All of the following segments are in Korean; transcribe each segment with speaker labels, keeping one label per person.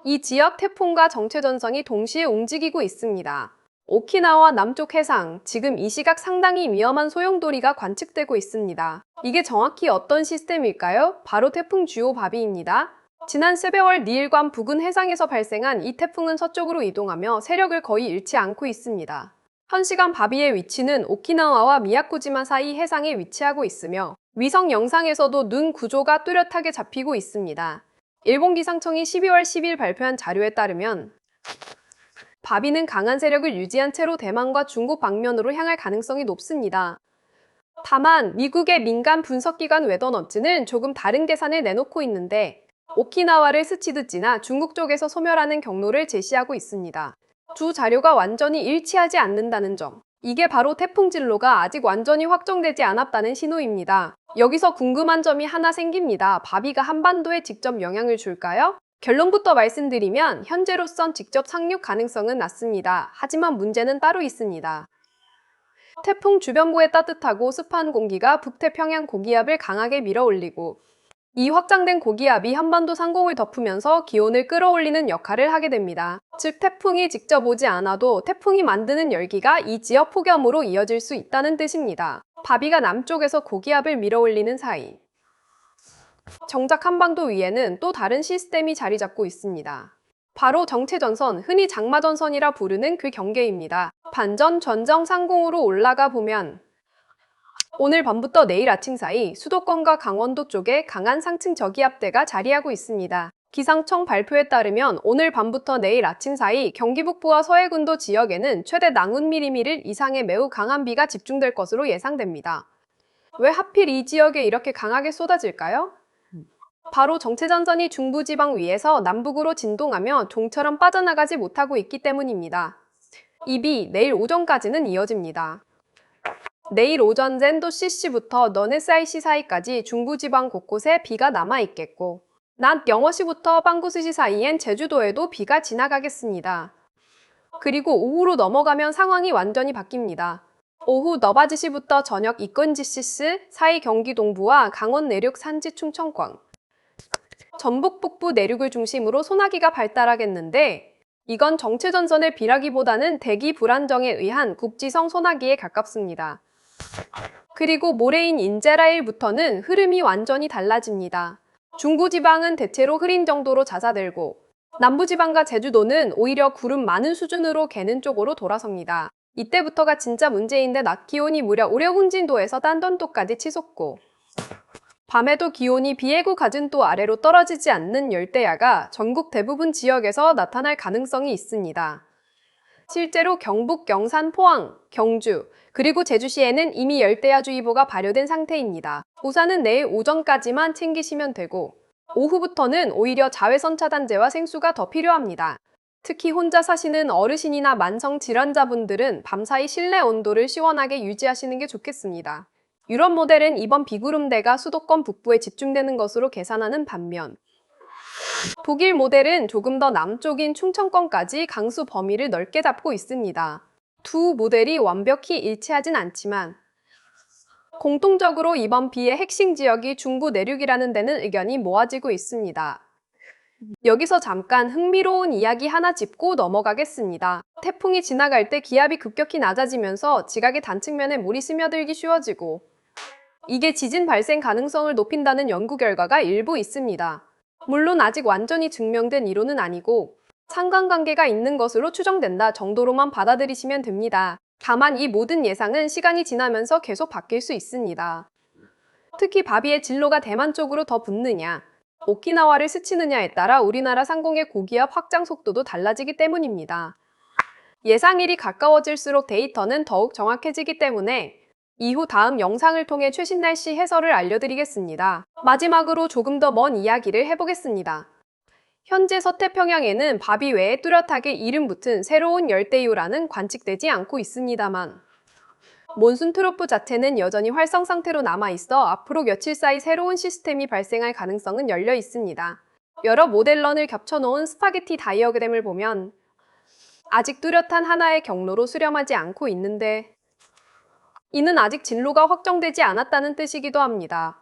Speaker 1: 이 지역 태풍과 정체 전선이 동시에 움직이고 있습니다. 오키나와 남쪽 해상, 지금 이 시각 상당히 위험한 소용돌이가 관측되고 있습니다. 이게 정확히 어떤 시스템일까요? 바로 태풍 주요 바비입니다. 지난 12월 니일관 부근 해상에서 발생한 이 태풍은 서쪽으로 이동하며 세력을 거의 잃지 않고 있습니다. 현 시간 바비의 위치는 오키나와와 미야코지마 사이 해상에 위치하고 있으며 위성 영상에서도 눈 구조가 뚜렷하게 잡히고 있습니다. 일본 기상청이 12월 10일 발표한 자료에 따르면 바비는 강한 세력을 유지한 채로 대만과 중국 방면으로 향할 가능성이 높습니다. 다만 미국의 민간 분석기관 웨더너츠는 조금 다른 계산을 내놓고 있는데 오키나와를 스치듯 지나 중국 쪽에서 소멸하는 경로를 제시하고 있습니다. 두 자료가 완전히 일치하지 않는다는 점. 이게 바로 태풍 진로가 아직 완전히 확정되지 않았다는 신호입니다. 여기서 궁금한 점이 하나 생깁니다. 바비가 한반도에 직접 영향을 줄까요? 결론부터 말씀드리면 현재로선 직접 상륙 가능성은 낮습니다. 하지만 문제는 따로 있습니다. 태풍 주변부의 따뜻하고 습한 공기가 북태평양 고기압을 강하게 밀어올리고 이 확장된 고기압이 한반도 상공을 덮으면서 기온을 끌어올리는 역할을 하게 됩니다. 즉 태풍이 직접 오지 않아도 태풍이 만드는 열기가 이 지역 폭염으로 이어질 수 있다는 뜻입니다. 바비가 남쪽에서 고기압을 밀어올리는 사이 정작 한반도 위에는 또 다른 시스템이 자리 잡고 있습니다. 바로 정체전선, 흔히 장마전선이라 부르는 그 경계입니다. 반전 전정 상공으로 올라가 보면 오늘 밤부터 내일 아침 사이 수도권과 강원도 쪽에 강한 상층 저기압대가 자리하고 있습니다. 기상청 발표에 따르면 오늘 밤부터 내일 아침 사이 경기 북부와 서해군도 지역에는 최대 낭운 미리미를 이상의 매우 강한 비가 집중될 것으로 예상됩니다. 왜 하필 이 지역에 이렇게 강하게 쏟아질까요? 바로 정체전선이 중부지방 위에서 남북으로 진동하며 종처럼 빠져나가지 못하고 있기 때문입니다. 이 비 내일 오전까지는 이어집니다. 내일 오전 젠도 CC부터 너네사이시 사이까지 중부지방 곳곳에 비가 남아있겠고 낮 영어시부터 빵구스시 사이엔 제주도에도 비가 지나가겠습니다. 그리고 오후로 넘어가면 상황이 완전히 바뀝니다. 오후 너바지시부터 저녁 이건지시스 사이 경기 동부와 강원 내륙 산지 충청권, 전북 북부 내륙을 중심으로 소나기가 발달하겠는데 이건 정체전선의 비라기보다는 대기 불안정에 의한 국지성 소나기에 가깝습니다. 그리고 모레인 인제라일부터는 흐름이 완전히 달라집니다. 중부지방은 대체로 흐린 정도로 잦아들고 남부지방과 제주도는 오히려 구름 많은 수준으로 개는 쪽으로 돌아섭니다. 이때부터가 진짜 문제인데 낮 기온이 무려 오려군진도에서 단돈도까지 치솟고 밤에도 기온이 비해구 가진도 아래로 떨어지지 않는 열대야가 전국 대부분 지역에서 나타날 가능성이 있습니다. 실제로 경북, 영산, 포항, 경주, 그리고 제주시에는 이미 열대야주의보가 발효된 상태입니다. 우산은 내일 오전까지만 챙기시면 되고 오후부터는 오히려 자외선 차단제와 생수가 더 필요합니다. 특히 혼자 사시는 어르신이나 만성 질환자분들은 밤사이 실내 온도를 시원하게 유지하시는 게 좋겠습니다. 유럽 모델은 이번 비구름대가 수도권 북부에 집중되는 것으로 계산하는 반면 독일 모델은 조금 더 남쪽인 충청권까지 강수 범위를 넓게 잡고 있습니다. 두 모델이 완벽히 일치하진 않지만 공통적으로 이번 비의 핵심 지역이 중부 내륙이라는 데는 의견이 모아지고 있습니다. 여기서 잠깐 흥미로운 이야기 하나 짚고 넘어가겠습니다. 태풍이 지나갈 때 기압이 급격히 낮아지면서 지각의 단측면에 물이 스며들기 쉬워지고 이게 지진 발생 가능성을 높인다는 연구 결과가 일부 있습니다. 물론 아직 완전히 증명된 이론은 아니고 상관관계가 있는 것으로 추정된다 정도로만 받아들이시면 됩니다. 다만 이 모든 예상은 시간이 지나면서 계속 바뀔 수 있습니다. 특히 바비의 진로가 대만 쪽으로 더 붙느냐, 오키나와를 스치느냐에 따라 우리나라 상공의 고기압 확장 속도도 달라지기 때문입니다. 예상일이 가까워질수록 데이터는 더욱 정확해지기 때문에 이후 다음 영상을 통해 최신 날씨 해설을 알려드리겠습니다. 마지막으로 조금 더 먼 이야기를 해보겠습니다. 현재 서태평양에는 바비 외에 뚜렷하게 이름 붙은 새로운 열대요라는 관측되지 않고 있습니다만 몬순 트로프 자체는 여전히 활성 상태로 남아있어 앞으로 며칠 사이 새로운 시스템이 발생할 가능성은 열려 있습니다. 여러 모델런을 겹쳐놓은 스파게티 다이어그램을 보면 아직 뚜렷한 하나의 경로로 수렴하지 않고 있는데 이는 아직 진로가 확정되지 않았다는 뜻이기도 합니다.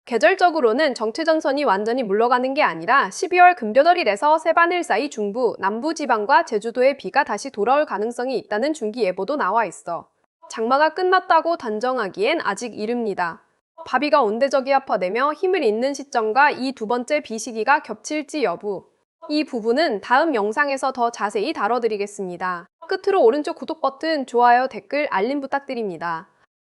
Speaker 1: 계절적으로는 정체전선이 완전히 물러가는 게 아니라 12월 금교절일에서 세반일 사이 중부, 남부 지방과 제주도에 비가 다시 돌아올 가능성이 있다는 중기예보도 나와 있어. 장마가 끝났다고 단정하기엔 아직 이릅니다. 바비가 온대저기압화되며 힘을 잃는 시점과 이 두 번째 비 시기가 겹칠지 여부. 이 부분은 다음 영상에서 더 자세히 다뤄드리겠습니다. 끝으로 오른쪽 구독 버튼, 좋아요, 댓글, 알림 부탁드립니다.